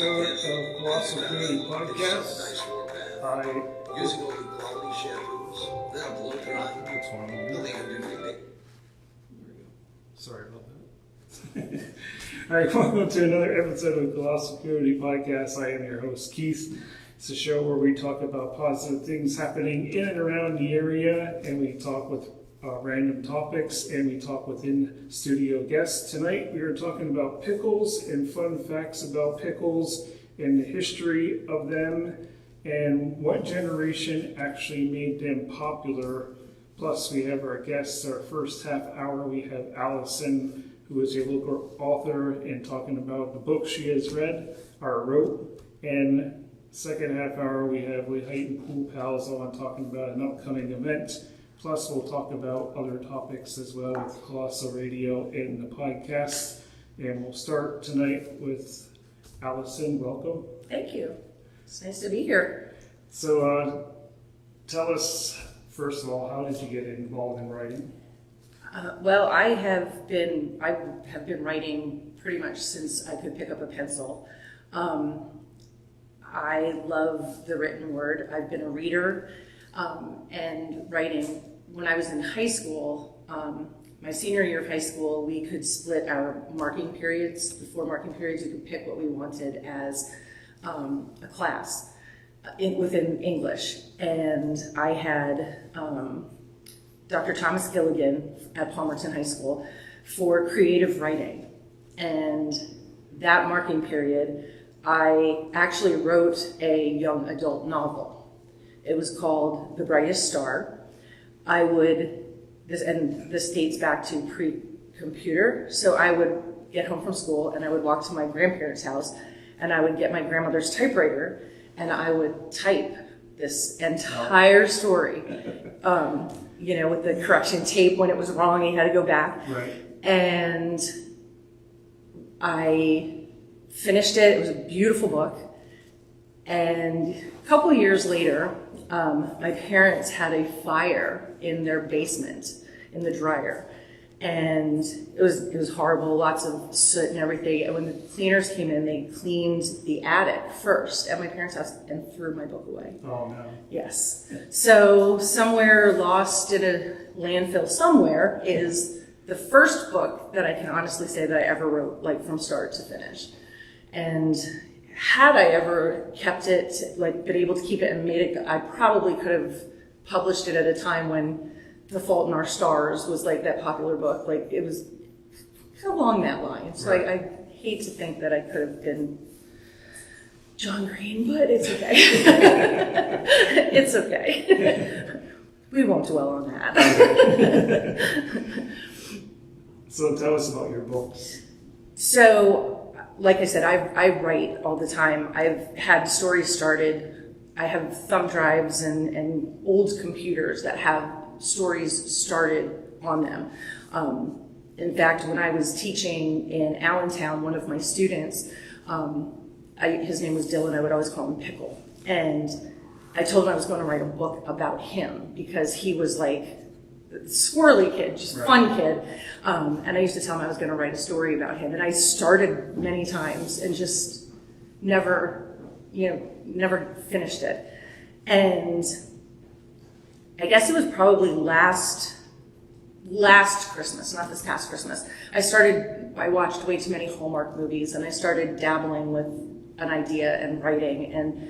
episode of Colossal Podcast. Using only quality shampoos, they'll blow dry. They'll even do anything. Sorry about that. All right, welcome to another episode of Colossal Podcast. I am your host, Keith. It's a show where we talk about positive things happening in and around the area, and we talk with random topics, and we talk with in-studio guests. Tonight, we are talking about pickles and fun facts about pickles and the history of them and what generation actually made them popular. Plus, we have our guests. Our first half hour, we have Allyson, who is a local author, and talking about the book she has read or wrote. And second half hour, we have Lehighton Pool Pals on talking about an upcoming event. Plus, we'll talk about other topics as well with Colossal Radio and the podcast. And we'll start tonight with Allyson. Welcome. Thank you. It's nice to be here. So, tell us, first of all, how did you get involved in writing? Well, I have been writing pretty much since I could pick up a pencil. I love the written word. I've been a reader and writing. When I was in high school, my senior year of high school, we could split our marking periods. The 4 marking periods, we could pick what we wanted as a class within English. And I had Dr. Thomas Gilligan at Palmerton High School for creative writing. And that marking period, I actually wrote a young adult novel. It was called The Brightest Star. This dates back to pre-computer, so I would get home from school and I would walk to my grandparents' house and I would get my grandmother's typewriter and I would type this entire story, with the correction tape. When it was wrong, you had to go back. Right. And I finished it. It was a beautiful book. And a couple years later, my parents had a fire in their basement in the dryer, and it was horrible, lots of soot and everything. And when the cleaners came in, they cleaned the attic first at my parents' house and threw my book away. Oh no. Yes. So somewhere lost in a landfill somewhere is the first book that I can honestly say that I ever wrote, like from start to finish. And had I ever kept it, been able to keep it and made it, I probably could have published it at a time when The Fault in Our Stars was like that popular book. Like it was along that line. So right. I hate to think that I could have been John Green, but it's okay. It's okay. We won't dwell on that. So tell us about your books. So, like I said, I write all the time. I've had stories started. I have thumb drives and old computers that have stories started on them. In fact, when I was teaching in Allentown, one of my students, his name was Dylan, I would always call him Pickle. And I told him I was going to write a book about him because he was like a squirrely kid, just right. Fun kid. And I used to tell him I was going to write a story about him. And I started many times and just never finished it. And I guess it was probably last Christmas, not this past Christmas. I watched way too many Hallmark movies and I started dabbling with an idea and writing and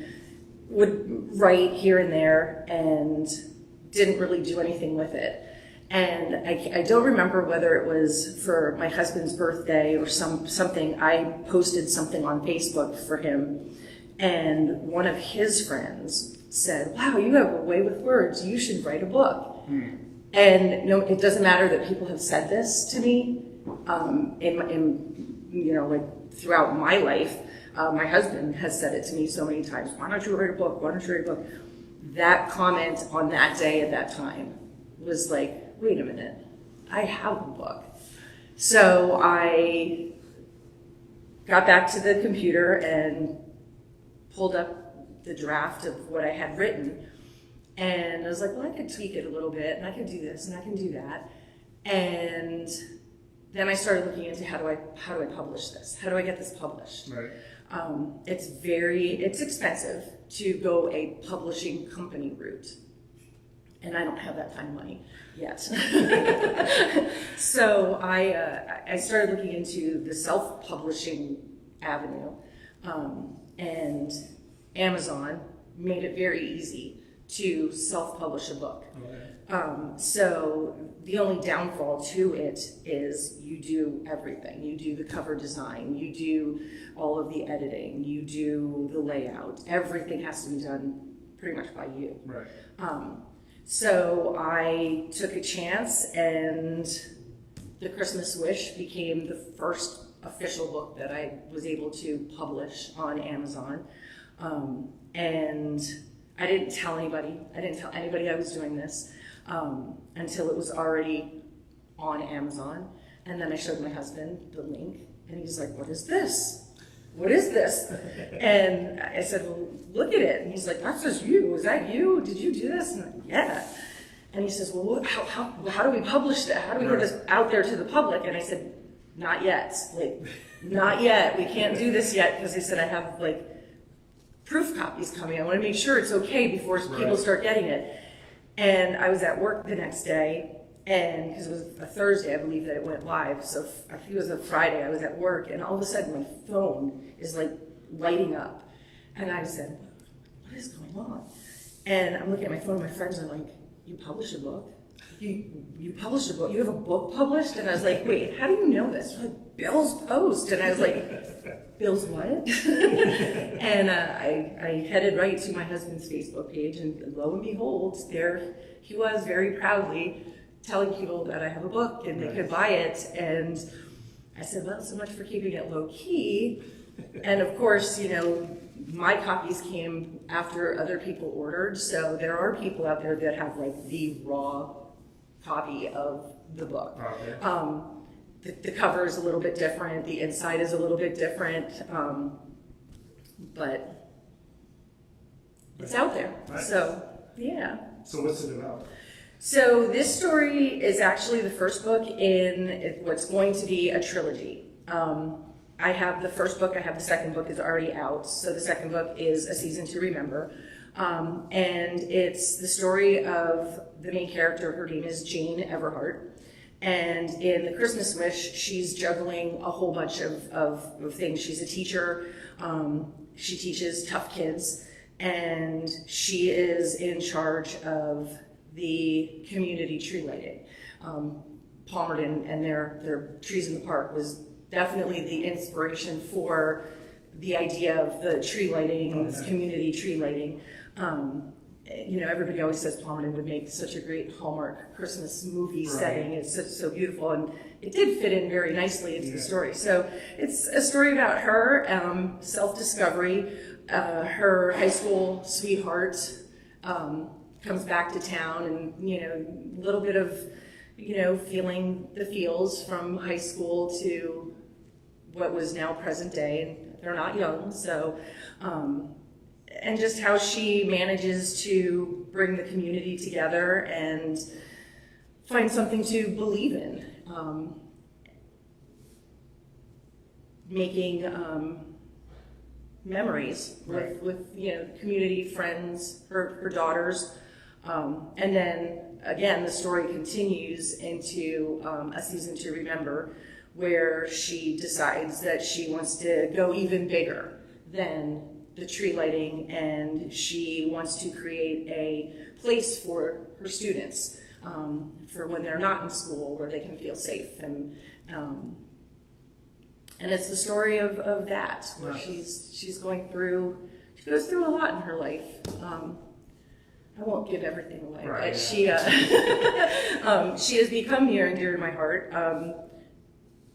would write here and there and didn't really do anything with it. And I don't remember whether it was for my husband's birthday or something. I posted something on Facebook for him, and one of his friends said, "Wow, you have a way with words. You should write a book." And no, it doesn't matter that people have said this to me throughout my life. My husband has said it to me so many times. Why don't you write a book? Why don't you write a book? That comment on that day at that time was like, wait a minute, I have a book. So I got back to the computer and pulled up the draft of what I had written. And I was like, well, I could tweak it a little bit, and I could do this, and I can do that. And then I started looking into how do I publish this? How do I get this published? Right. It's expensive to go a publishing company route. And I don't have that kind of money yet. So I started looking into the self-publishing avenue, and Amazon made it very easy to self-publish a book. Okay. So the only downfall to it is you do everything. You do the cover design, you do all of the editing, you do the layout. Everything has to be done pretty much by you. Right. So I took a chance, and The Christmas Wish became the first official book that I was able to publish on Amazon. And I didn't tell anybody. I didn't tell anybody I was doing this until it was already on Amazon. And then I showed my husband the link, and he's like, "What is this? What is this?" And I said, "Well, look at it." And he's like, "That says you. Is that you? Did you do this?" And I'm like, "Yeah." And he says, "Well, how do we publish that? How do we get this out there to the public?" And I said, "Not yet. Like, not yet. We can't do this yet," because they said I have like proof copies coming. I want to make sure it's okay before people start getting it. And I was at work the next day, and because it was a Thursday, I believe that it went live. So I think it was a Friday. I was at work, and all of a sudden my phone is like lighting up, and I said, "What is going on?" And I'm looking at my phone. And my friends are like, "You publish a book? You published a book? You have a book published?" And I was like, "Wait, how do you know this?" They're like, "Bill's post." And I was like, "Bill's what?" And I headed right to my husband's Facebook page, and lo and behold, there he was, very proudly telling people that I have a book and they could buy it. And I said, "Well, so much for keeping it low key." And of course, you know, my copies came after other people ordered, so there are people out there that have like the raw copy of the book. Okay. The cover is a little bit different, the inside is a little bit different, but it's out there. Nice. So, yeah. So what's it about? So this story is actually the first book in what's going to be a trilogy. I have the first book, I have the second book is already out. So the second book is A Season to Remember. And it's the story of the main character. Her name is Jane Everhart. And in The Christmas Wish, she's juggling a whole bunch of things. She's a teacher. She teaches tough kids. And she is in charge of the community tree lighting. Palmerton and their trees in the park was definitely the inspiration for the idea of the tree lighting, this community tree lighting. You know, everybody always says Palmerton would make such a great Hallmark Christmas movie setting. It's so beautiful, and it did fit in very nicely into the story. So it's a story about her, self-discovery. Her high school sweetheart comes back to town, and, you know, a little bit of, you know, feeling the feels from high school to what was now present day, and they're not young, so, and just how she manages to bring the community together and find something to believe in, making memories with you know, community, friends, her daughters, and then again the story continues into A Season to Remember, where she decides that she wants to go even bigger than the tree lighting, and she wants to create a place for her students for when they're not in school, where they can feel safe. And it's the story of that, where she's going through, she goes through a lot in her life. I won't give everything away, but she has become near and dear to my heart.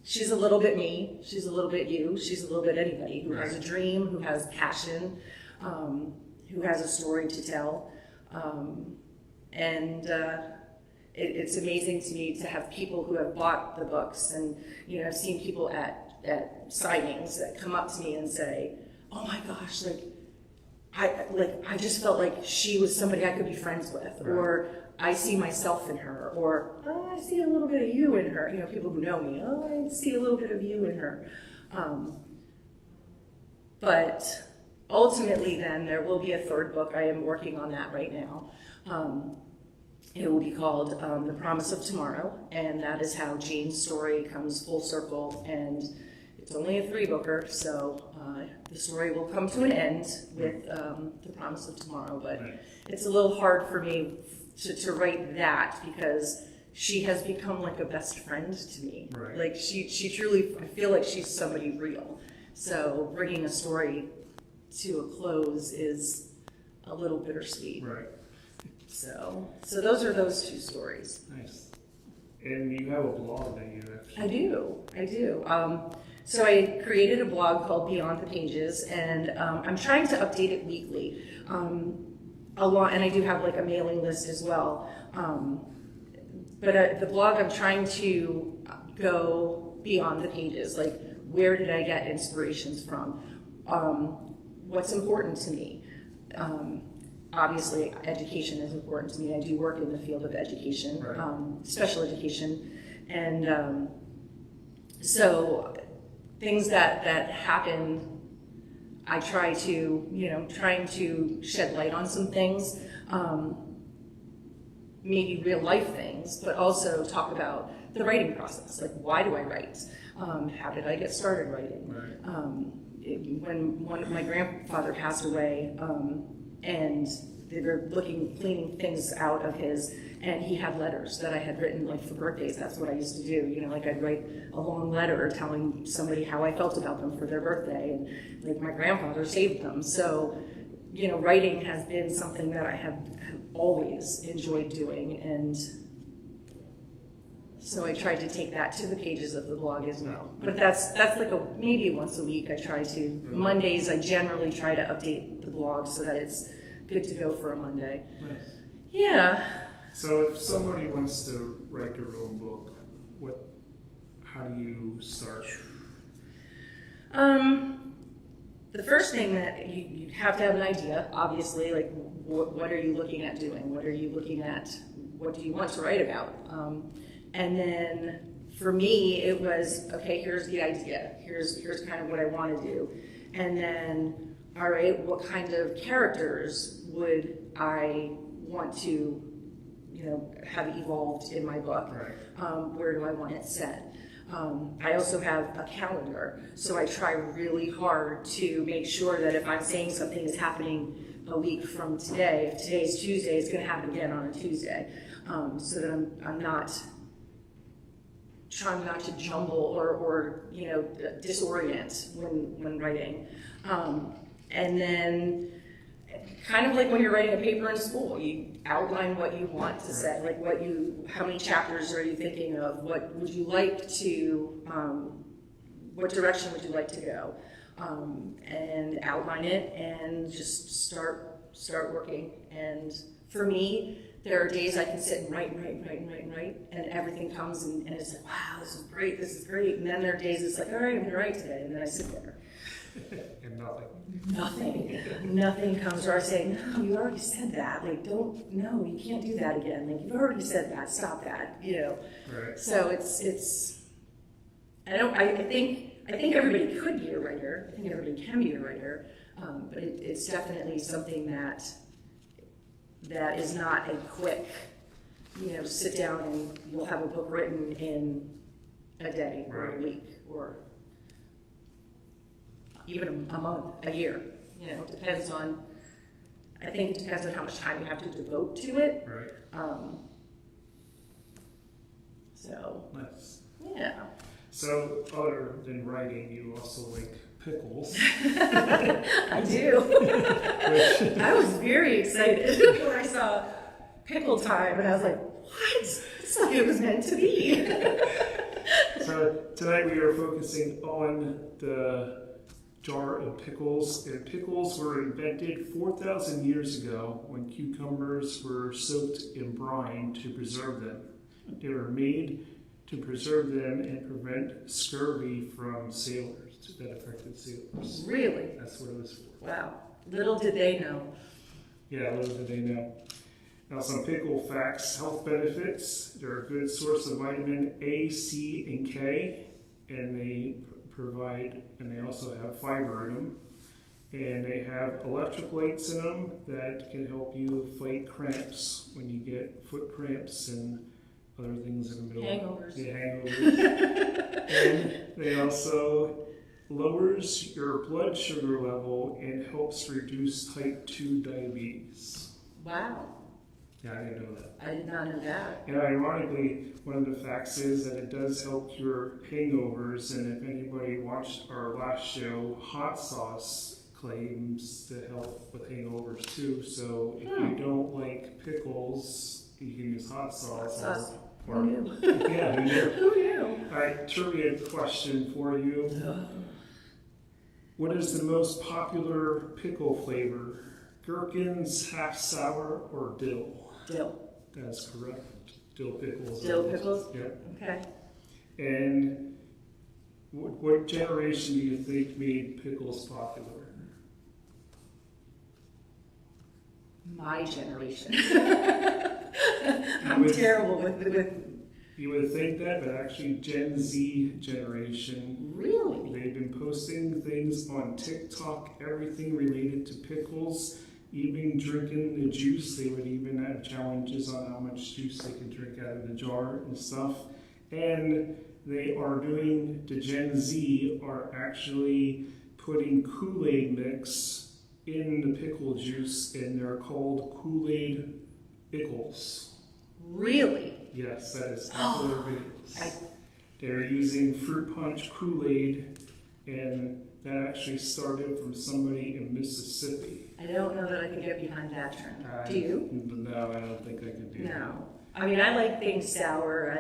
She's a little bit me, she's a little bit you, she's a little bit anybody who has a dream, who has passion, who has a story to tell. It's amazing to me to have people who have bought the books, and, you know, I've seen people at signings that come up to me and say, "Oh my gosh, I just felt like she was somebody I could be friends with," or "I see myself in her," or "Oh, I see a little bit of you in her." You know, people who know me, "Oh, I see a little bit of you in her." But ultimately then there will be a third book. I am working on that right now. It will be called The Promise of Tomorrow, and that is how Jane's story comes full circle, and it's only a 3-booker, so the story will come to an end with The Promise of Tomorrow, but it's a little hard for me to write that because she has become like a best friend to me. Right. Like she truly, I feel like she's somebody real. So bringing a story to a close is a little bittersweet. Right. So those are those 2 stories. Nice. And you have a blog that you actually... I do. So I created a blog called Beyond the Pages, and I'm trying to update it weekly. And I do have like a mailing list as well. But the blog, I'm trying to go beyond the pages. Like, where did I get inspirations from? What's important to me? Obviously, education is important to me. I do work in the field of education, special education, and so things that happen, I try to, trying to shed light on some things, maybe real life things, but also talk about the writing process. Like, why do I write? How did I get started writing? When my grandfather passed away, and they were cleaning things out of his, and he had letters that I had written, like for birthdays. That's what I used to do. Like I'd write a long letter telling somebody how I felt about them for their birthday, and like my grandfather saved them. So, writing has been something that I have always enjoyed doing, and so I tried to take that to the pages of the blog as well. But that's like maybe once a week I try to. Mondays I generally try to update the blog so that it's good to go for a Monday. Nice. Yeah. So if somebody wants to write their own book, how do you start? The first thing that you have to have an idea, obviously, like what are you looking at doing? What are you looking at? What do you want to write about? And then for me, it was, okay, here's the idea. Here's kind of what I want to do. And then, all right, what kind of characters would I want to, have evolved in my book? Right. Where do I want it set? I also have a calendar, so I try really hard to make sure that if I'm saying something is happening a week from today, if today's Tuesday, it's going to happen again on a Tuesday, so that I'm not trying not to jumble or disorient when writing. And then kind of like when you're writing a paper in school, you outline what you want to say, like how many chapters are you thinking of, what would you like to, what direction would you like to go, and outline it and just start working. And for me, there are days I can sit and write, and everything comes and it's like, wow, this is great. And then there are days it's like, all right, I'm gonna write today, and then I sit there. And nothing. Nothing comes where I say, no, you already said that. Like, you can't do that again. Like, you've already said that, stop that, Right. So it's, I think everybody could be a writer. I think everybody can be a writer, but it's definitely something that is not a quick, sit down and you'll have a book written in a day or a week or even a month, a year. It depends on, I think it depends on how much time you have to devote to it. Right. So, Nice. yeah. So, other than writing, you also like pickles. I do. I was very excited when I saw Pickle Time, and I was like, what? It's like it was meant to be. So, tonight we are focusing on the jar of pickles. And pickles were invented 4,000 years ago when cucumbers were soaked in brine to preserve them. They were made to preserve them and prevent scurvy from sailors that affected sailors. Really? That's what it was for. Wow. Little did they know. Yeah, little did they know. Now some pickle facts. Health benefits. They're a good source of vitamin A, C, and K, and they also have fiber in them. And they have electric lights in them that can help you fight cramps when you get foot cramps and other things in the middle. Hangovers. Yeah, hangovers. And they also lowers your blood sugar level and helps reduce type 2 diabetes. Wow. Yeah, I didn't know that. I did not know that. And ironically, one of the facts is that it does help cure hangovers. And if anybody watched our last show, hot sauce claims to help with hangovers too. So if you don't like pickles, you can use hot sauce. Who knew? Yeah, who knew? Who knew? All right, trivia question for you. What is the most popular pickle flavor? Gherkins, half sour, or dill? Dill. That's correct. Dill pickles. Dill pickles? Yep. Okay. And what generation do you think made pickles popular? My generation. I'm terrible with. You would think that, but actually Gen Z generation. Really? They've been posting things on TikTok, everything related to pickles, even drinking the juice. They would even have challenges on how much juice they can drink out of the jar and stuff. And they are doing, the Gen Z are actually putting Kool-Aid mix in the pickle juice, and they're called Kool-Aid Pickles. Really? Yes, that is popular videos. They're using fruit punch Kool-Aid, and that actually started from somebody in Mississippi. I don't know that I could get behind that trend. Do you? No, I don't think I could do that. No. I mean, I like things sour.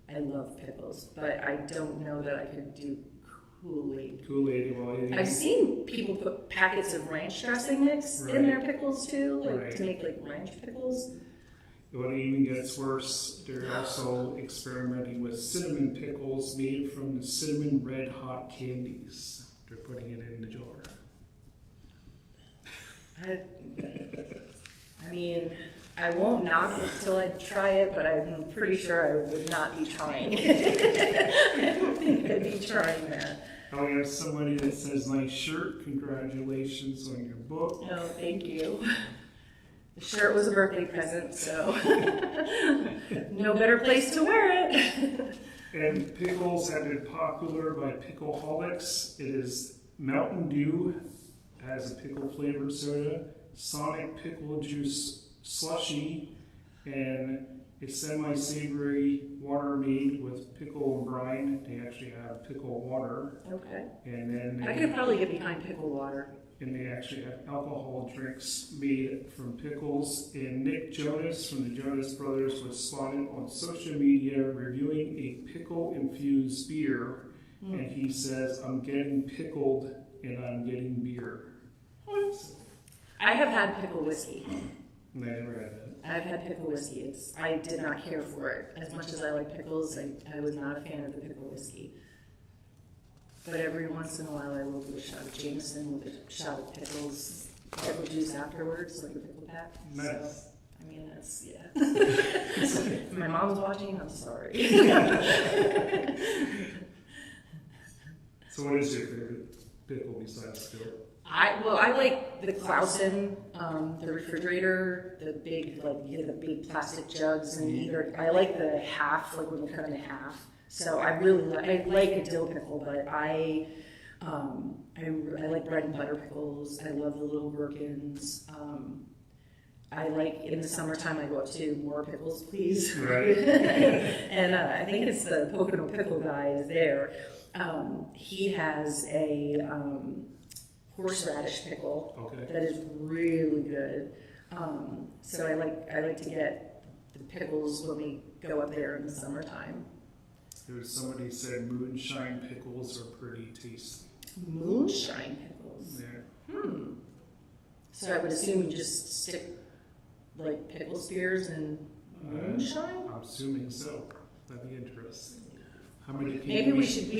I love pickles, but I don't know that I could do Kool-Aid. Kool-Aid, well, yeah. I've seen people put packets of ranch dressing mix in their pickles too, to make like ranch pickles. What even gets worse, they're also experimenting with cinnamon pickles made from the cinnamon red hot candies. They're putting it in the jar. I mean, I won't knock it till I try it, but I'm pretty sure I would not be trying. I don't think I'd be trying that. Oh, we have somebody that says, nice shirt, congratulations on your book. No, thank you. The shirt was a birthday present, so no better place to wear it. And pickles have been popular by Pickleholics. It is Mountain Dew has a pickle flavored soda, Sonic pickle juice slushy, and a semi-savory water made with pickle and brine. They actually have pickle water. Okay. And then I could probably get behind pickle water. And they actually have alcohol drinks made from pickles. And Nick Jonas from the Jonas Brothers was spotted on social media reviewing a pickle-infused beer. And he says, I'm getting pickled and I'm getting beer. I have had pickle whiskey. I never had that. I've had pickle whiskey. I did not care for it. As much as I like pickles, I was not a fan of the pickle whiskey. But every once in a while I will do a shot of Jameson with a shot of pickle juice afterwards, like a pickle pack. Nice. So, I mean, that's, yeah. If my mom's watching, I'm sorry. So what is your favorite pickle besides Phil? I like the Clausen, the refrigerator, the big, the big plastic jugs, and I like the half, like when they cut in half. So I like a dill pickle, but I like bread and butter pickles. I love the little gherkins. I like, in the summertime, I go up to more pickles, please. Right. And I think it's the Pocono Pickle guy is there. He has a horseradish pickle that is really good. So I like to get the pickles when we go up there in the summertime. There was somebody said moonshine pickles are pretty tasty. Moonshine pickles? Yeah. So I would assume you just stick like pickle spears and moonshine? I'm assuming so. That'd be interesting. How many people? Maybe we should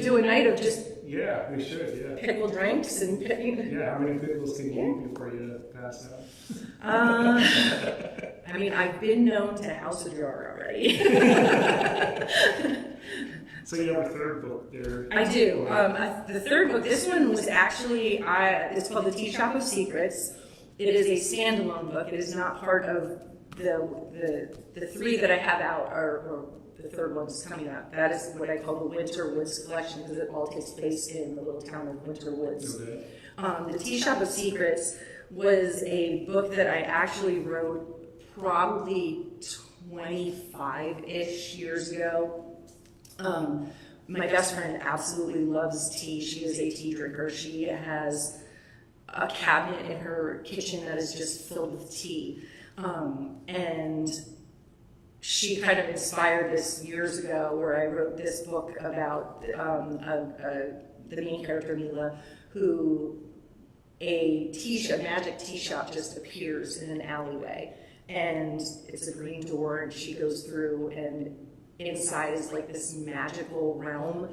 do a night of just Yeah, we should, yeah. pickle drinks and Yeah, how many pickles can you eat before you pass out? I mean, I've been known to house a jar already. So you have a third book there. I do. The third book, this one was actually, it's called The Tea Shop of Secrets. It is a standalone book. It is not part of the three that I have out, or the third one's coming out. That is what I call the Winter Woods collection, because it all takes place in the little town of Winter Woods. Okay. The Tea Shop of Secrets was a book that I actually wrote probably 25-ish years ago. My best friend absolutely loves tea. She is a tea drinker. She has a cabinet in her kitchen that is just filled with tea. And she kind of inspired this years ago, where I wrote this book about the main character, Mila, who a magic tea shop just appears in an alleyway. And it's a green door, and she goes through, and inside is like this magical realm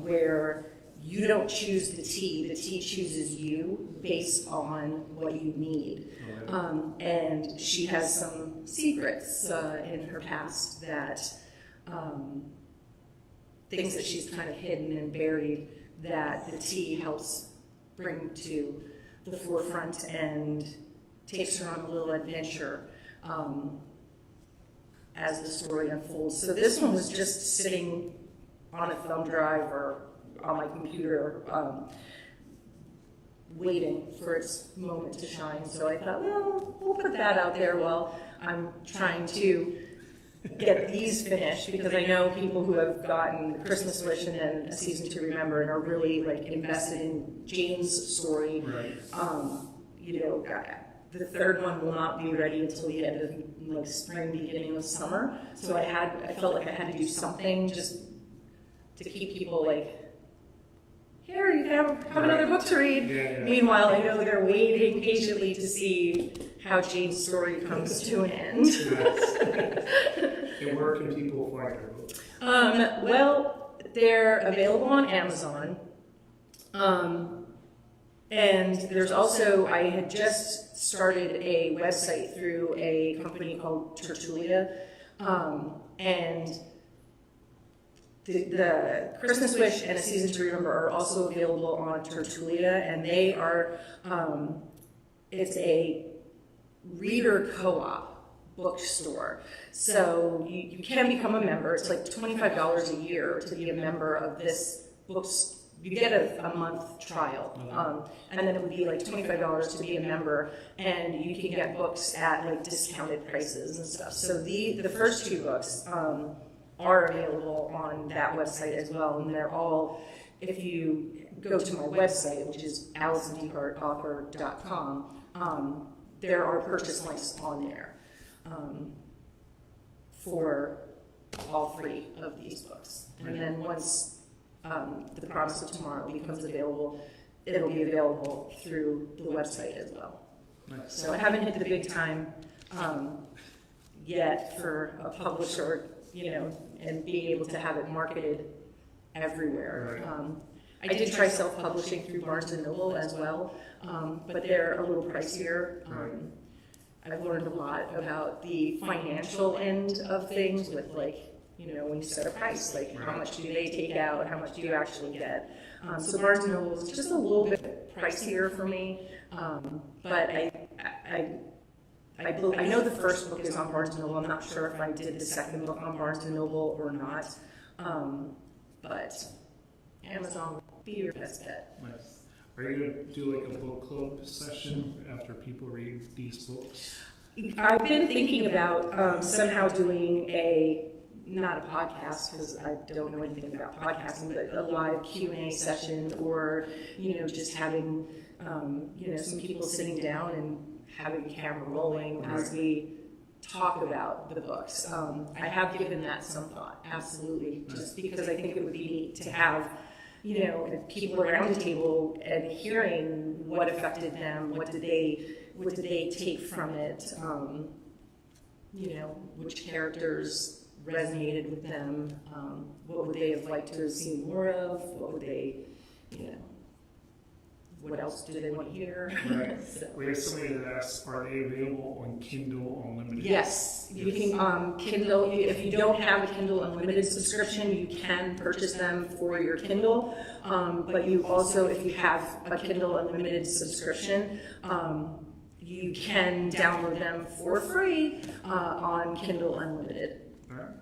where you don't choose the tea chooses you based on what you need. And she has some secrets in her past, that things that she's kind of hidden and buried, that the tea helps bring to the forefront and takes her on a little adventure as the story unfolds. So this one was just sitting on a thumb drive or on my computer, waiting for its moment to shine. So I thought, well, we'll put that out there while I'm trying to get these finished, because I know people who have gotten the Christmas Wish and then A Season to Remember and are really like invested in Jane's story. Right. The third one will not be ready until the end of like spring, beginning of summer. So I felt like I had to do something just to keep people like, here, you can have another book to read. Yeah. Meanwhile, I know they're waiting patiently to see how Jane's story comes to an end. And where can people find your book? Well, they're available on Amazon. And there's also, I had just started a website through a company called Tertulia, and the Christmas Wish and A Season to Remember are also available on Tertulia, and they are, it's a reader co-op bookstore. So you can become a member. It's like $25 a year to be a member of this bookstore. You get a month trial, and then it would be like $25 to be a member, and you can get books at like discounted prices and stuff. So the first two books are available on that website as well, and they're all, if you go to my website, which is AllysonDeHartAuthor.com, there are purchase links on there for all three of these books. And then once The Promise of Tomorrow becomes available, it'll be available through the website as well. Nice. So I haven't hit the big time yet for a publisher, and being able to have it marketed everywhere. Right. I did try self-publishing through Barnes & Noble as well, but they're a little pricier. I've learned a lot about the financial end of things with when you set a price, how much do they take out, how much do you actually get? So Barnes & Noble is just a little bit pricier for me, but I know the first book is on Barnes & Noble. I'm not sure if I did the second book on Barnes & Noble or not, but Amazon would be your best bet. Nice. Are you going to do like a book club session after people read these books? I've been thinking about somehow doing not a podcast, because I don't know anything about podcasting, but a live Q&A session, or just having some people sitting down and having the camera rolling as we talk about the books. I have given that some thought, absolutely, just because I think it would be neat to have people around the table and hearing what affected them, what did they take from it, which characters resonated with them, what would they have liked to have seen more of, what would they, what else do they want to hear? Right. So. We have somebody that asks, are they available on Kindle Unlimited? Yes, You can Kindle, if you don't have a Kindle Unlimited subscription, you can purchase them for your Kindle. But you also, if you have a Kindle Unlimited subscription, you can download them for free on Kindle Unlimited. All right.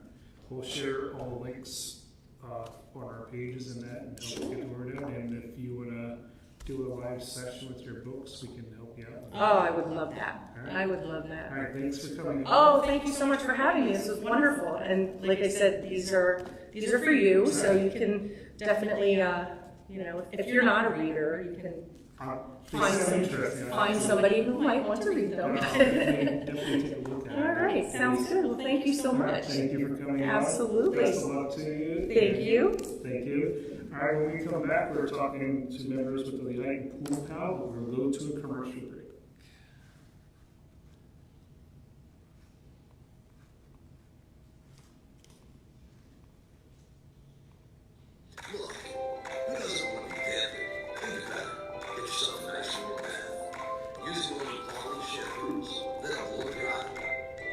We'll share all the links on our pages and that and help get the word out. And if you want to do a live session with your books, we can help you out. Oh, I would love that. Right. I would love that. All right, thanks for coming. Oh, thank you so much for having me. This was wonderful. And like I said, these are for you, so you can definitely, if you're not a reader, you can find somebody who might want to read them. Definitely take a look at it. All right, sounds good. Well, thank you so much. Thank you for coming out. Absolutely. Best of luck to you. Thank you. Thank you. All right, when we come back, we're talking to members with the Lehighton Pool Pals. We'll go to a commercial break. Look, who doesn't want to be happy? Think about it. Get yourself a nice warm bath. Use one of the quality shampoos, then blow dry.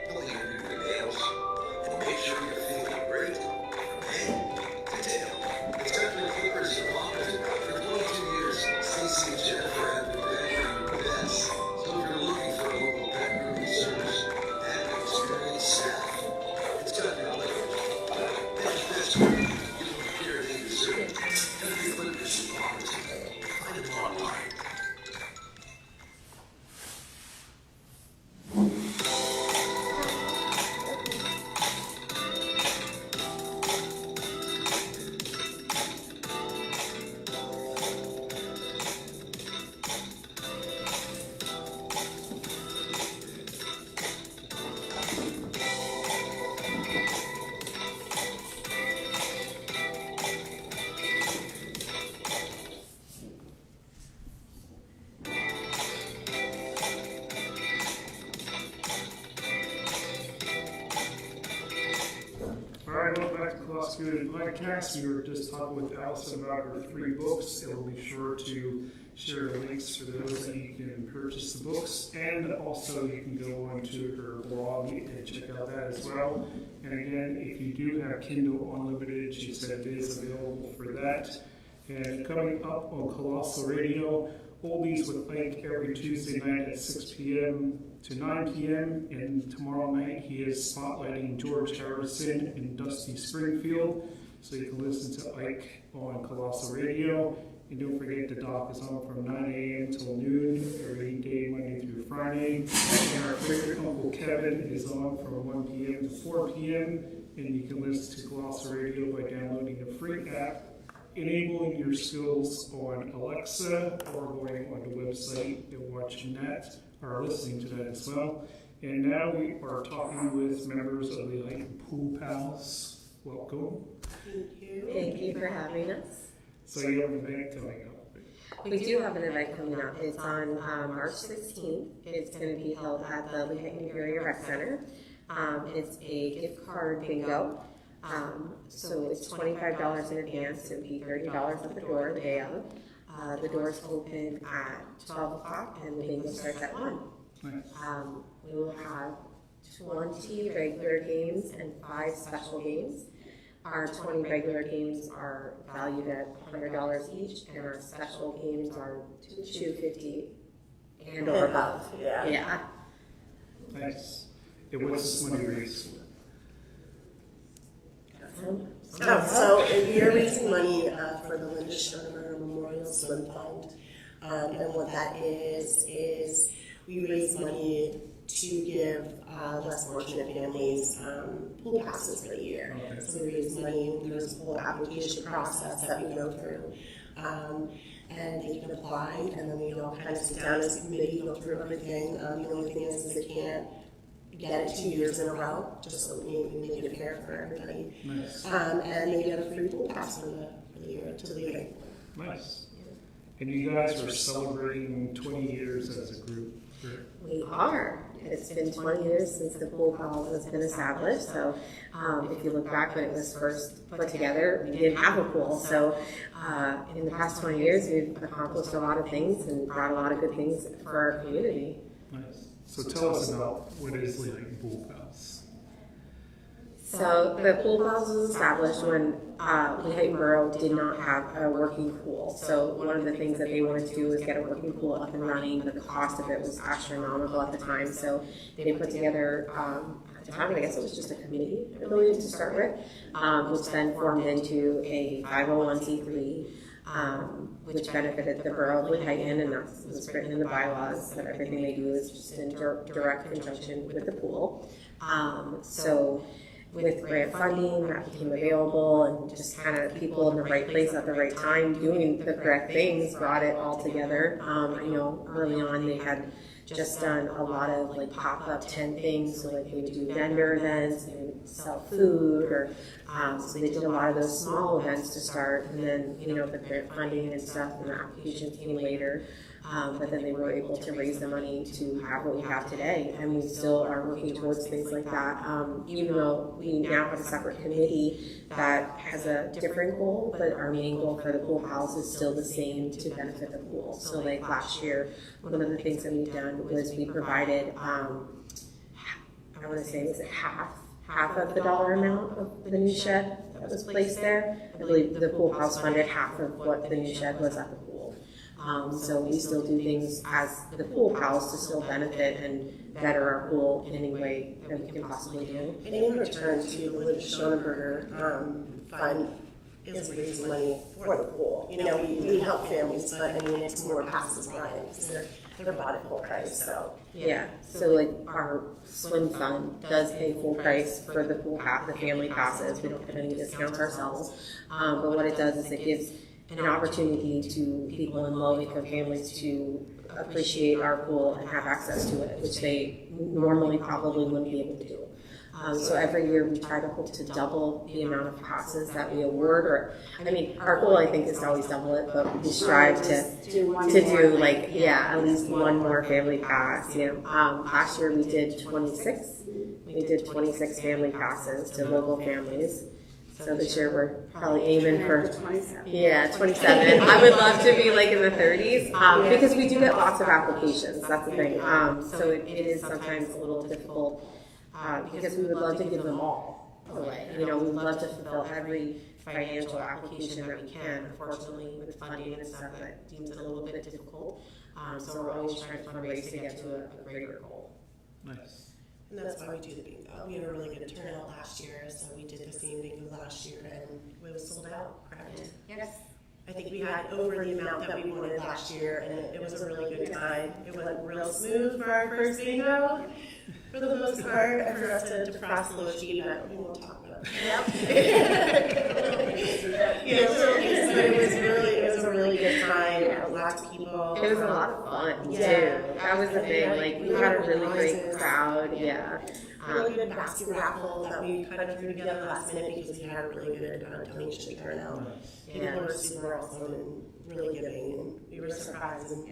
Don't even do your nails. And make sure you're feeling great from head to tail. It's got the clippers and poppers. For 22 years, Stacey and Jennifer have been delivering the best. So if you're looking for a local pet grooming service and an experienced staff, it's got your life. That's best for you. Find them online. Welcome back to Colossal Podcast. We were just talking with Allyson about her 3 books, and we'll be sure to share links for those that you can purchase the books, and also you can go onto her blog and check out that as well. And again, if you do have Kindle Unlimited, she said it is available for that. And coming up on Colossal Radio, Oldies with Ike every Tuesday night at 6 p.m. to 9 p.m. And tomorrow night he is spotlighting George Harrison and Dusty Springfield. So you can listen to Ike on Colossal Radio. And don't forget the doc is on from 9 a.m. till noon every day, Monday through Friday. And our favorite Uncle Kevin is on from 1 p.m. to 4 p.m. And you can listen to Colossal Radio by downloading the free app, enabling your skills on Alexa, or going on the website and watching that, or listening to that as well. And now we are talking with members of the Lehighton Pool Pals. Welcome. Thank you. Thank you for having us. So you have an event coming up. We do have an event coming up. It's on March 16th. It's going to be held at the Lehighton Area Rec Center. It's a gift card bingo. So it's $25 in advance. It would be $30 at the door the day of. The doors open at 12 o'clock and the bingo starts at 1. Nice. We will have 20 regular games and 5 special games. Our 20 regular games are valued at $100 each, and our special games are $250 and or above. Yeah. Nice. And what's this money raised for? So you're raising money for the Linda Shermer Memorial Swim Fund, and what that is we raise money to give less fortunate families pool passes for the year. Okay. So we raise money. There's a whole application process that we go through, and they can apply, and then we all kind of sit down as a committee, go through everything. The only thing is they can't get it 2 years in a row, just so we make it fair for everybody. Nice. And they get a free pool pass for the year to the event. Nice. And you guys are celebrating 20 years as a group. We are. It's been 20 years since the Pool Pals has been established. So if you look back when it was first put together, we didn't have a pool. So in the past 20 years, we've accomplished a lot of things and brought a lot of good things for our community. Nice. So tell us about what is Lehighton Pool Pals. So the pool pals was established when Lehighton Borough did not have a working pool. So one of the things that they wanted to do was get a working pool up and running, but the cost of it was astronomical at the time. So they put together, at the time I guess it was just a committee, I believe, to start with, which then formed into a 501c3. Which benefited the borough of Lehighton, and that was written in the bylaws that everything they do is just in direct conjunction with the pool. So with grant funding that became available and just kind of people in the right place at the right time doing the correct things brought it all together. I know early on they had just done a lot of like pop-up tent things, so like they would do vendor events, they would sell food, or so they did a lot of those small events to start, and then the grant funding and stuff and the applications came later. But then they were able to raise the money to have what we have today, and we still are working towards things like that. Even though we now have a separate committee that has a different goal, but our main goal for the pool house is still the same, to benefit the pool. So like last year, one of the things that we've done was we provided, I want to say, was it half of the dollar amount of the new shed that was placed there. I believe the pool house funded half of what the new shed was at the pool. So we still do things as the pool house to still benefit and better our pool in any way that we can possibly do. And in return to the Schoenberger fund is raising money for the pool. We help families, but it's more passes by because they're bought at full price. So yeah, so like our swim fund does pay full price for the pool the family passes. We don't get any discounts ourselves, but what it does is it gives an opportunity to people in low-income families to appreciate our pool and have access to it, which they normally probably wouldn't be able to do. So every year we try to hope to double the amount of passes that we award, our goal I think is to always double it, but we strive to do at least one more family pass. Last year we did 26. We did 26 family passes to local families. So this year we're probably aiming for 27. I would love to be like in the 30s because we do get lots of applications. That's the thing. So it is sometimes a little difficult because we would love to give them all away. We would love to fulfill every financial application that we can. Unfortunately, with funding and stuff, that seems a little bit difficult. So we're always trying to fundraise to get to a greater goal. Nice. And that's why we do the bingo. We had a really good turnout last year, so we did the same bingo last year, and it was sold out, correct? Yes. I think we had over the amount that we wanted last year, and it was a really good time. It went real smooth for our first bingo, for the most part. I forgot to defrost the little sheet, but we won't talk about it. Yep. So it was a really good time. Lots of people. It was a lot of fun too. Yeah. That was the thing. Like we had a really great crowd. Yeah. Really good basket raffle that we kind of threw together last minute because we had a really good donation turnout. People were super awesome and really giving, and we were surprised and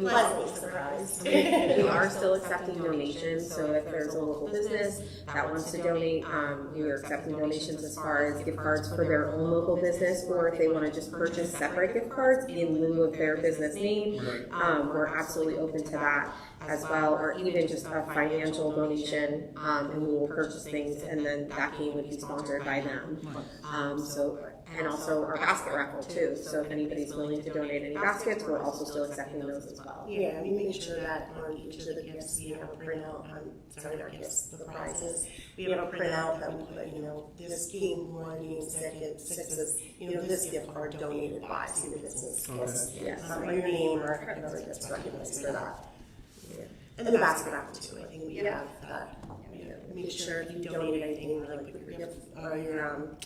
pleasantly surprised. We are still accepting donations, so if there's a local business that wants to donate, we are accepting donations as far as gift cards for their own local business, or if they want to just purchase separate gift cards in lieu of their business name, we're absolutely open to that as well, or even just a financial donation, and we will purchase things, and then that game would be sponsored by them. And also our basket raffle too. So if anybody's willing to donate any baskets, we're also still accepting those as well. Yeah, we make sure that on each of the gifts we have a printout not gifts, the prizes. We have a printout that we put, this game 1, game 6 is, this gift card donated by Senior Business Gifts. Yes. Your name or credit card gets recognized for that. Yeah. And the basket raffle too. I think we have that. Make sure if you donate anything, like put your gift or your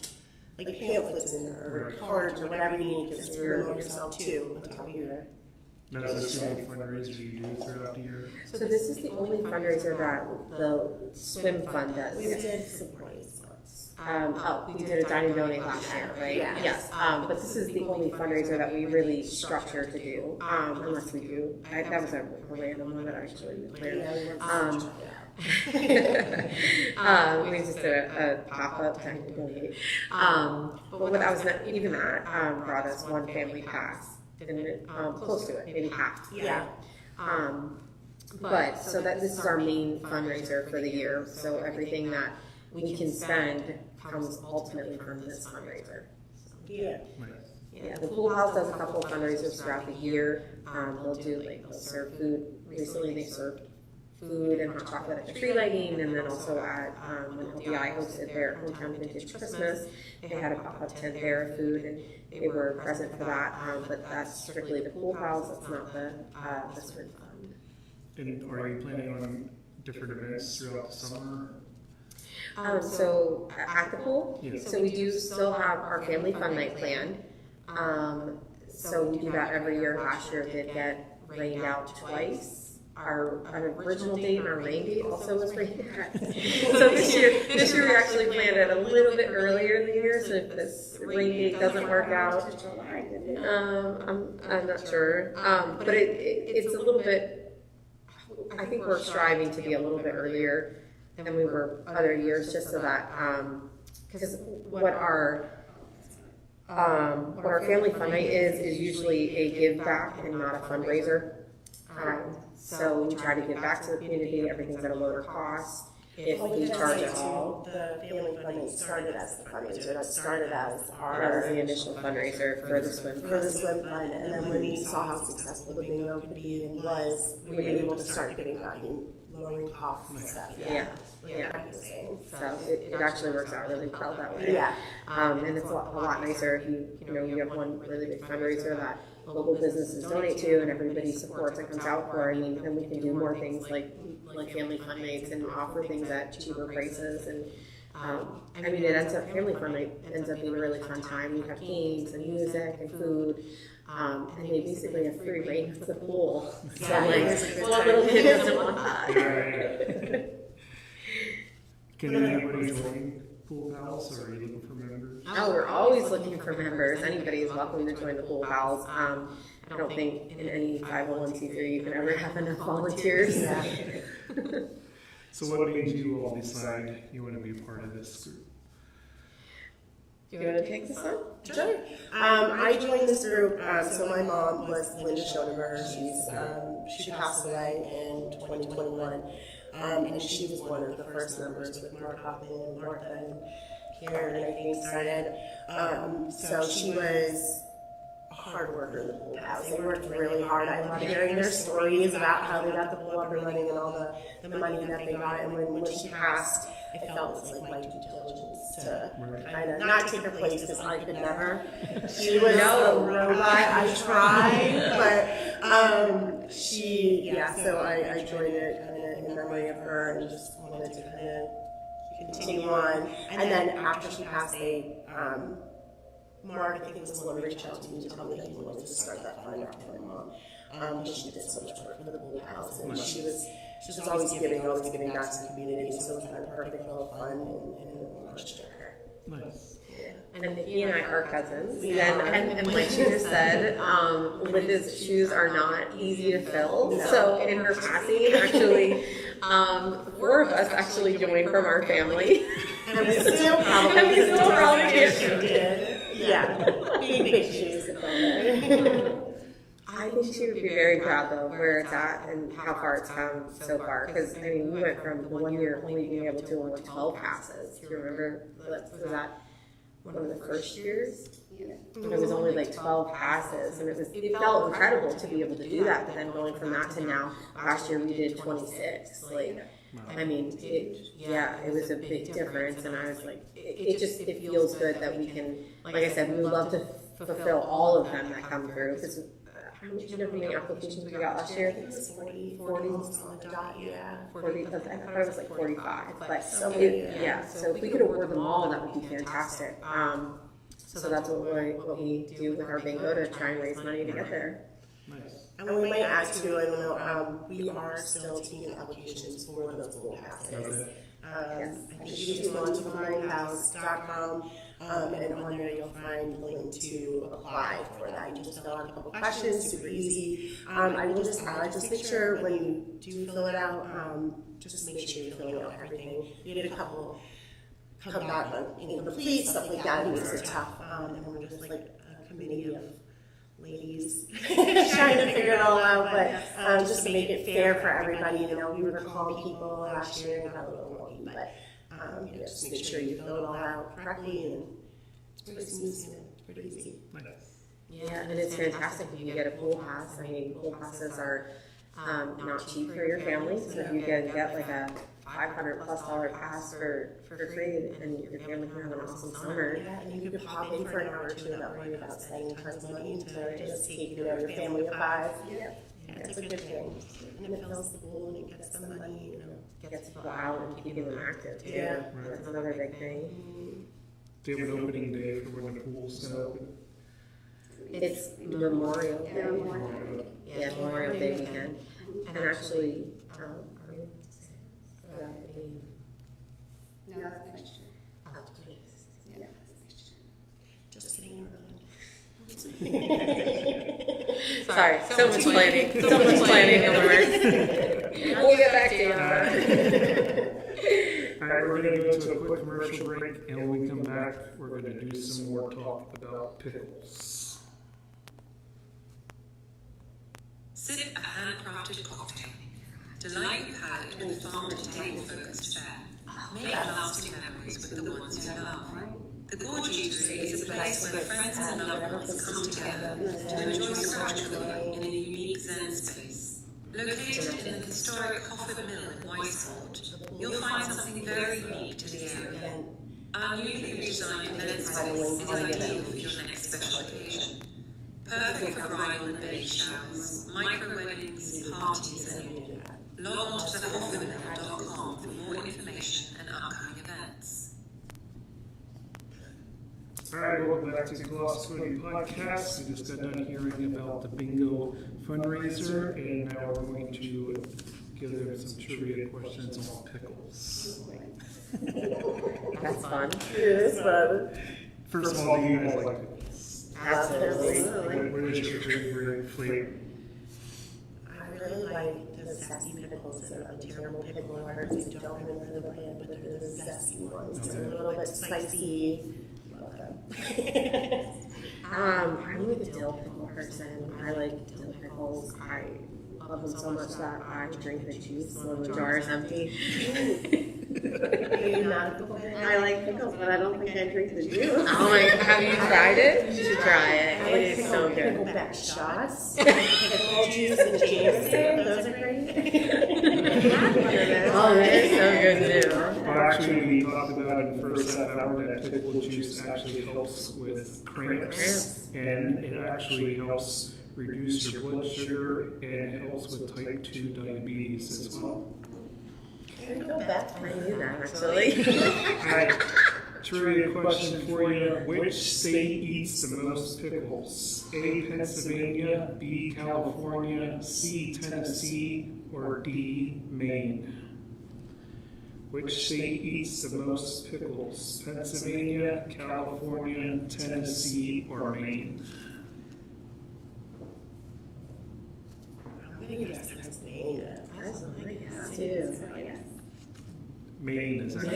like pamphlets in there, or cards, or whatever you need, just to promote yourself too, on top of your. Now, is this the only fundraiser you do throughout the year? So this is the only fundraiser that the swim fund does. We did some praise once. We did a dining donate last year, right? Yeah. Yes. But this is the only fundraiser that we really structure to do, unless we do. That was a random one that I actually declared. We just did a pop-up time to donate. But what that was not even that brought us one family pass, didn't it? Close to it, maybe half. Yeah. But so that this is our main fundraiser for the year. So everything that we can spend comes ultimately from this fundraiser. Yeah. Yeah, the pool house does a couple of fundraisers throughout the year. They'll serve food. Recently they served food and hot chocolate at the tree lighting, and then also at when LBI hosted their hometown vintage Christmas, they had a pop-up tent there of food, and they were present for that. But that's strictly the pool house. That's not the swim fund. And are you planning on different events throughout the summer? So at the pool, Yes. so we do still have our family fun night planned. So we do that every year. Last year it did get rained out twice. Our original date and our rain date also was rained out. So this year we actually planned it a little bit earlier in the year. So if this rain date doesn't work out, I'm not sure. But it's a little bit. I think we're striving to be a little bit earlier than we were other years, just so that because what our family fun night is usually a give back and not a fundraiser. So we try to give back to the community. Everything's at a lower cost. If we charge at all, the family funding started as the fundraiser. That started as that was our the initial fundraiser for the swim. for the swim fund, and then when we saw how successful the bingo could be and was, we were able to start giving back and lowering costs and stuff. Yeah. So it actually works out really well that way. Yeah. And it's a lot nicer if you have one really big fundraiser that local businesses donate to and everybody supports and comes out for. I mean, then we can do more things like family fun nights and offer things at cheaper prices. And I mean, family fun night ends up being a really fun time. We have games and music and food. And they basically have free reign of the pool. So what little kid doesn't want that? Can anybody join Pool Pals, or are you looking for members? Oh, we're always looking for members. Anybody is welcome to join the Pool Pals. I don't think in any 501c3 you can ever have enough volunteers. So what made you all decide you want to be a part of this group? Do you want to take this on? Sure. I joined this group. So my mom was Linda Schoenberger. She passed away in 2021, and she was one of the first members with Mark Hoffman and Martha and Karen, I think, started. So she was a hard worker in the pool house. They worked really hard. I love hearing their stories about how they got the pool up and running and all the money that they got. And when she passed, I felt it was like my due diligence to kind of not take her place, because I could never. She was a robot. I tried, but so I joined it kind of in memory of her and just wanted to kind of continue on. And then after she passed, Mark, I think it was the one who reached out to me to tell me that he wanted to start that fund after my mom. Because she did so much work for the pool house, and she was always giving back to the community. So it was kind of perfect little fun, and launched her. Nice. And he and I are cousins. And like she just said, Linda's shoes are not easy to fill. No. So in her passing, actually, 4 of us actually joined from our family. And we still probably did. Yeah, being big shoes to fill. I think she would be very proud, though, where it's at and how far it's come so far. Because, I mean, we went from the 1 year only being able to only 12 passes. Do you remember? Was that one of the first years? It was only like 12 passes, and it felt incredible to be able to do that. But then going from that to now, last year we did 26. I mean, it was a big difference, and I was like, it feels good that we can, like I said, we would love to fulfill all of them that come through. Because how many applications we got last year? I think it was 40 on the dot, yeah. 40, I thought it was like 45. But so if we could award them all, that would be fantastic. So that's what we do with our bingo to try and raise money to get there. Nice. And we might add to, I don't know, we are still taking applications for those pool passes. I think you can go onto poolhouse.com, and on there you'll find the link to apply for that. You just fill out a couple questions, super easy. I will just add, just make sure when you do fill it out, just make sure you're filling out everything. You get a couple come back on incomplete, stuff like that, it makes it tough. And we're just like a committee of ladies trying to figure it all out, but just to make it fair for everybody. We were calling people last year and got a little lucky, but Just make sure you fill it all out correctly, and it's pretty smooth and pretty easy. Yeah, and it's fantastic if you get a pool pass. I mean, pool passes are not cheap for your family, so if you get like a $500+ pass for free, and your family can have an awesome summer. Yeah, and you could pop in for an hour or two without worrying about spending tons of money to just take your family of 5. Yeah, it's a good thing. And it fills the pool and it gets them money, Gets people out and keeping them active too. Yeah. That's another big thing. Do you have an opening day for when the pool's gonna open? It's Memorial Day. Yeah, Memorial Day weekend. And actually, No, that's next year. Yeah. just kidding. sorry, so much planning. So much planning in the works. We'll get back to you on that. All right, we're going to go to a quick commercial break, and when we come back, we're going to do some more talk about pickles. Sip a handcrafted cocktail. Delight your palate with a farm-to-table focused fare. Make lasting memories with the ones you love. The Gorge Eatery is a place where friends and loved ones come together to enjoy scratch cooking in a unique Zen space. Located in the historic Coffin Mill in Weisford, you'll find something very unique to the area. Our newly redesigned event space is ideal for your next special occasion. Perfect for bridal and baby showers, micro weddings, parties, and more. Log on to thehoffinmill.com for more information and upcoming events. All right, welcome back to Colossal Podcast. We just got done hearing about the bingo fundraiser, and now we're going to give them some trivia questions on pickles. That's fun. It is fun. First of all, do you guys like pickles? Absolutely. What is your favorite flavor? I really like the zesty pickles. They're the terrible pickle hearts. I don't remember the brand, but they're the zesty ones. They're a little bit spicy. Love them. I'm with the dill pickle person. I like dill pickles. I love them so much that I drink the juice when the jar is empty. You're not a pickle fan? I like pickles, but I don't think I drink the juice. Oh my god, have you tried it? You should try it. I It like is so good. pickleback shots. Pickle juice and Jameson. Those are great. Oh, that is so good too. Well, actually, we talked about in the first half hour that pickle juice actually helps with cramps, and it actually helps reduce your blood sugar, and it helps with type 2 diabetes as well. Pickleback. I knew that actually. All right, trivia question for you. Which state eats the most pickles? A, Pennsylvania, B, California, C, Tennessee, or D, Maine? Which state eats the most pickles? Pennsylvania, California, Tennessee, or Maine? I'm going to guess Pennsylvania. That's what I guess too. Maine is actually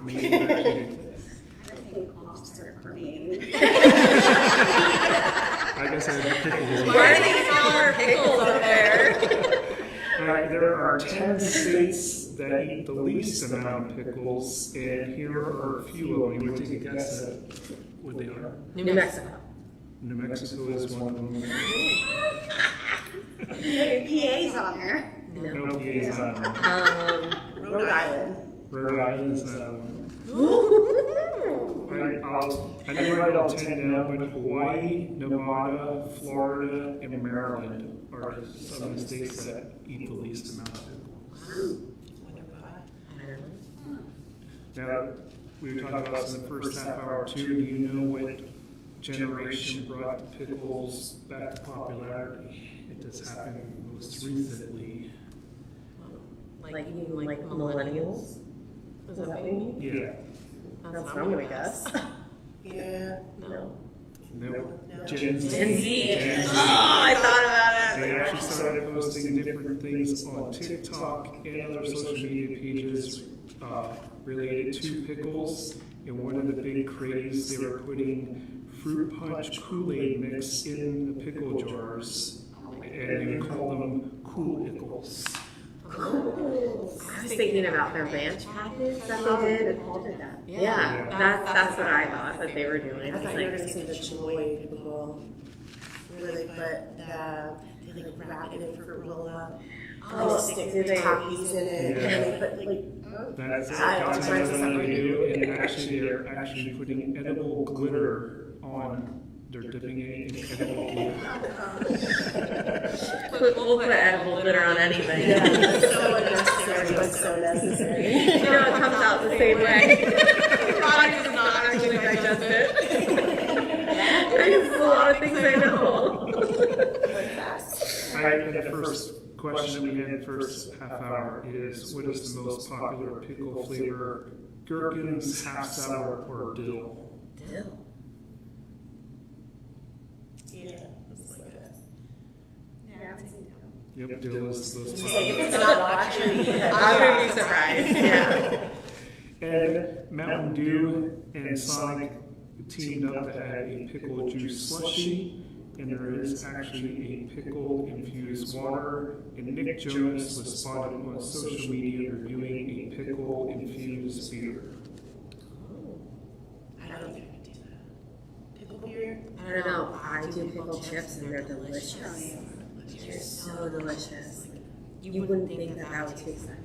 Maine is actually. I think Oxford for me. I guess I have pickles. Why are they calling our pickles up there? All right, there are 10 states that eat the least amount of pickles, and here are a few of them. You would take a guess at what they are. New Mexico. New Mexico is one of them. PA's on there. No PA's on them. Rhode Island. Rhode Island is not one. I didn't write all 10 down, but Hawaii, Nevada, Florida, and Maryland are some of the states that eat the least amount of pickles. Now, we were talking about this in the first half hour too. Do you know what generation brought pickles back to popularity? It just happened most recently. Like you mean like millennials? Is that what you mean? Yeah. That's what I'm gonna guess. Yeah. No. No. No. Gen Z. Gen Z. Gen Z. Oh, I thought about They it. actually started posting different things on TikTok and other social media pages related to pickles. And one of the big craze, they were putting fruit punch Kool-Aid mix in the pickle jars, and they would call them Cool Pickles. Oh, I was thinking about their ranch package that they did. Nicole did that. Yeah, that's what I thought that they were doing. I thought you were gonna say the Chimoy people, where they put they like wrap it in fruit roll up. Oh, stick do the they? Takis in it, Yeah. and they put like That's I'm trying to what they say. do, and actually they're actually putting edible glitter on. They're dipping it in edible glitter. We'll put edible glitter on anything. yeah, it's so unnecessary, but so necessary. You know, it comes out the same way. Your body does not actually digest it. There's a lot of things I know. The first question that we had in the first half hour is, what is the most popular pickle flavor? Gherkins, half sour, or dill? Dill. Yeah, it's like that. Yeah, I think Yep, dill is the most It's popular. not watching. I would be surprised. Yeah. And Mountain Dew and Sonic teamed up to add a pickle juice slushy, and there is actually a pickle-infused water, and Nick Jonas was spotted on social media reviewing a pickle-infused beer. I don't think I could do that. Pickle beer? I don't know. I do pickle chips and they're delicious. They're so delicious. You wouldn't think that that would taste that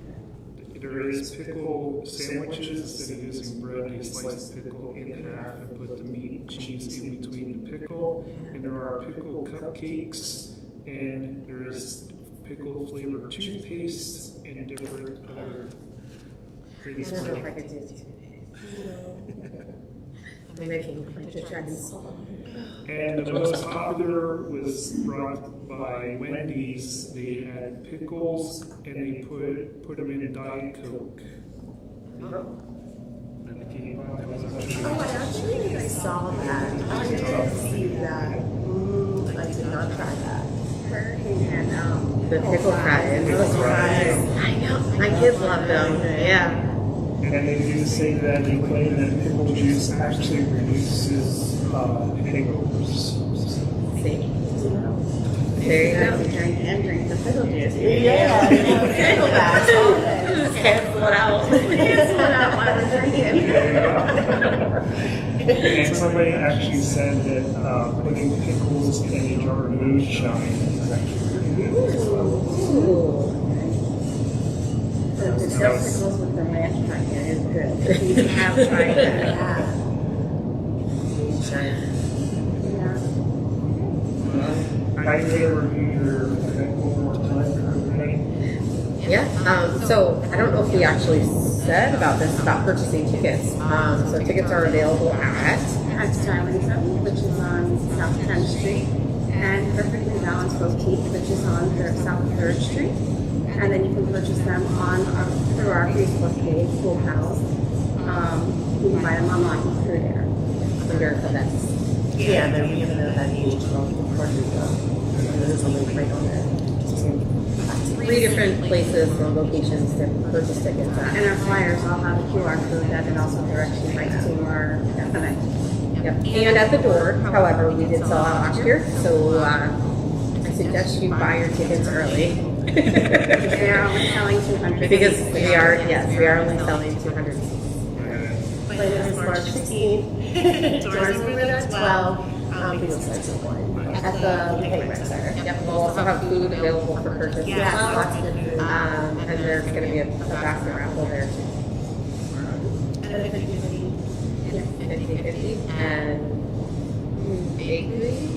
good. There is pickle sandwiches. Instead of using bread, you slice the pickle in half and put the meat and cheese in between the pickle. And there are pickle cupcakes, and there is pickle flavored toothpaste and different other I things. don't know if I could do toothpaste. I'm making like a dragon soul. And the most popular was brought by Wendy's. They had pickles, and they put them in Diet Coke. And it came out. It was actually Oh, I actually saw that. I didn't see that. I did not try that. Hurricane and The pickle fries. Pickle fries. I know. My kids love them. Yeah. And they do say that they claim that pickle juice actually reduces hangovers. See? There you go. and drink the pickle juice. Yeah, pickle bags all day. Just cancel it out. Cancel it out while we're drinking. And somebody actually said that putting pickles in a jar of moonshine is actually really good as well. The dill pickles with the ranch pumpkin is good. You have tried that. Yeah. I can review your one more time for everybody. Yeah. So I don't know if we actually said about this, about purchasing tickets. So tickets are available at. At Starlington, which is on South 10th Street, and Perfectly Balanced Boutique, which is on South 3rd Street. And then you can purchase them through our Facebook page, Pool Pals. You can buy them online through there. Under events. Yeah, and then we have that page called Puerto Rico. And there's a link right on there. 3 different places or locations to purchase tickets at. And our flyers all have a QR code that it also directs you right to our event. Yep. And at the door, however, we did sell out last year, so I suggest you buy your tickets early. They are only selling 200. Because we are only selling 200 seats. But it is March 16th. Doors open at 12. People start at 1. At the Lehighton Center. Yep, we'll also have food available for purchase. Yeah, lots of good food. And there's going to be a basket raffle there too. And a 50/50. 50/50. And bakeries.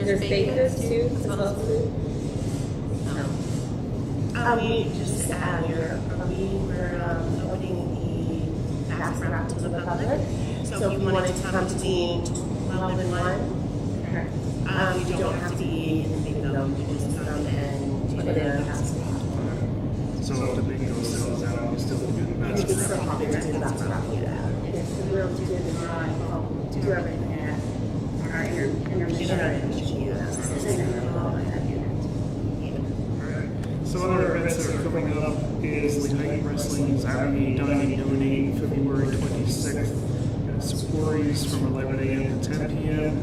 There's bakers too, as well as food. No. We just we're opening the basket raffle to the public. So if you wanted to come to Dean 12 and 1, you don't have to be in the bingo. You can just come and put in a basket. So if the bingo sells out, you still can do the You can basket still raffle. pop in and do the basket raffle. Yeah. It's the real to do the drawing, do everything at our intermission. So other events that are coming up is Lehighton Wrestling Saturday Dining Donate February 26th. Quarries from 11 a.m. to 10 p.m.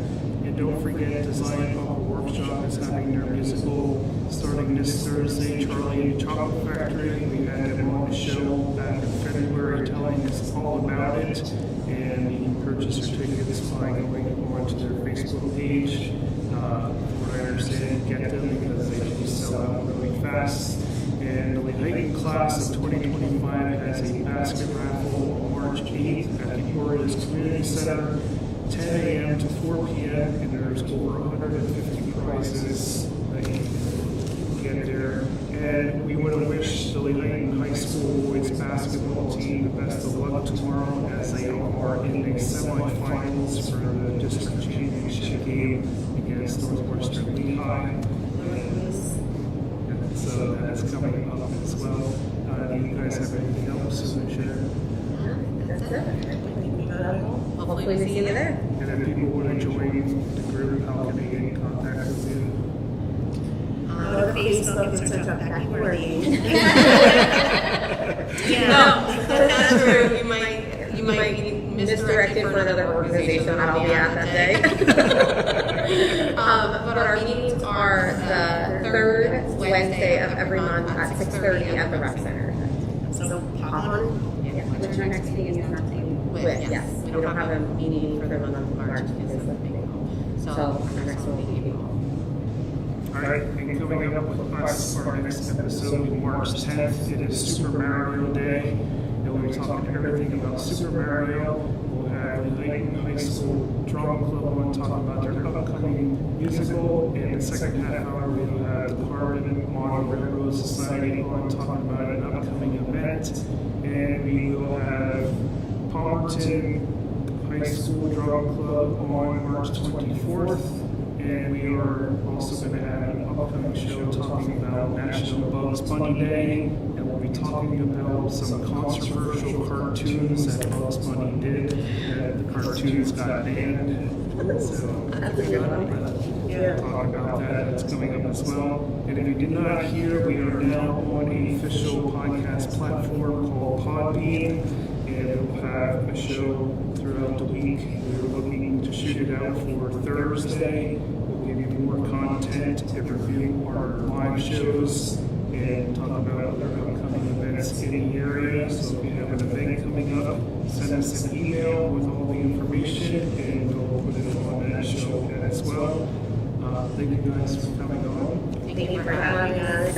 And don't forget Design Up Work Barbershop Shop is having their musical starting this Thursday, Charlie and the Chocolate Factory. We had them on the show back in February telling us all about it, and you can purchase your tickets by going onto their Facebook page. From what I understand, get them because they usually sell out really fast. And the Lehighton class of 2025 has a basket raffle on March 8th at the Orioles Community Center, 10 a.m. to 4 p.m. and there's over 150 prizes that you can get there. And we want to wish the Lehighton High School boys basketball team the best of luck tomorrow as they are in the semifinals for the district championship game against Northwestern Lehigh. So that's coming up as well. Do you guys have anything else to share? That's it. Hopefully we see you there. And if people want to join the group, how can they get in contact with you? Go to Facebook and search up Becky Worthy. No, that's not true. You might be misdirected for another organization that I'll be at that day. But our meetings are the third Wednesday of every month at 6:30 at the rec center. So pop on. Yeah. Which our next meeting is not taking. Yes, we don't have a meeting for the month of March because of the thing. So our next one will be All right, and coming up with us, our next episode will be March 10th. It is Super Mario Day, and we'll be talking everything about Super Mario. We'll have Lehighton High School Drama Club on talking about their upcoming musical, and the second half hour we'll have the Carbon Model Railroad Society on talking about an upcoming event, and we will have Palmerton High School Drama Club on March 24th. And we are also going to have an upcoming show talking about National Bugs Bunny Day, and we'll be talking about some controversial cartoons that Bugs Bunny did, and the cartoons got banned. So we'll talk about that. That's coming up as well. And if you did not hear, we are now on an official podcast platform called Podbean, and we'll have a show throughout the week. We're looking to shoot it out for Thursday. We'll give you more content and review our live shows and talk about other upcoming events in the area. So if you have an event coming up, send us an email with all the information and we'll put it on that show as well. Thank you guys for coming on. Thank you for having us.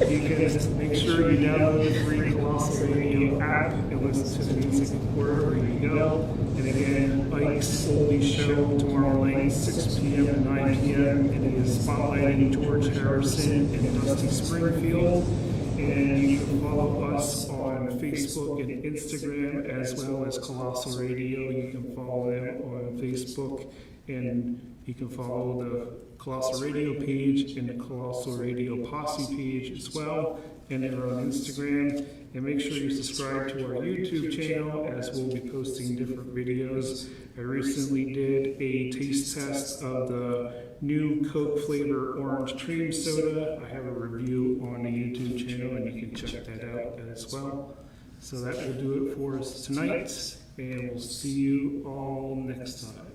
You can make sure you download the free Colossal Radio app and listen to the music wherever you go. And again, Ike's Oldie Show tomorrow night, 6 p.m. to 9 p.m. It is spotlighting George Harrison and Dusty Springfield. And you can follow us on Facebook and Instagram as well as Colossal Radio. You can follow them on Facebook, and you can follow the Colossal Radio page and the Colossal Radio Posse page as well. And they're on Instagram. And make sure you subscribe to our YouTube channel as we'll be posting different videos. I recently did a taste test of the new Coke flavor orange cream soda. I have a review on the YouTube channel and you can check that out as well. So that will do it for us tonight, and we'll see you all next time.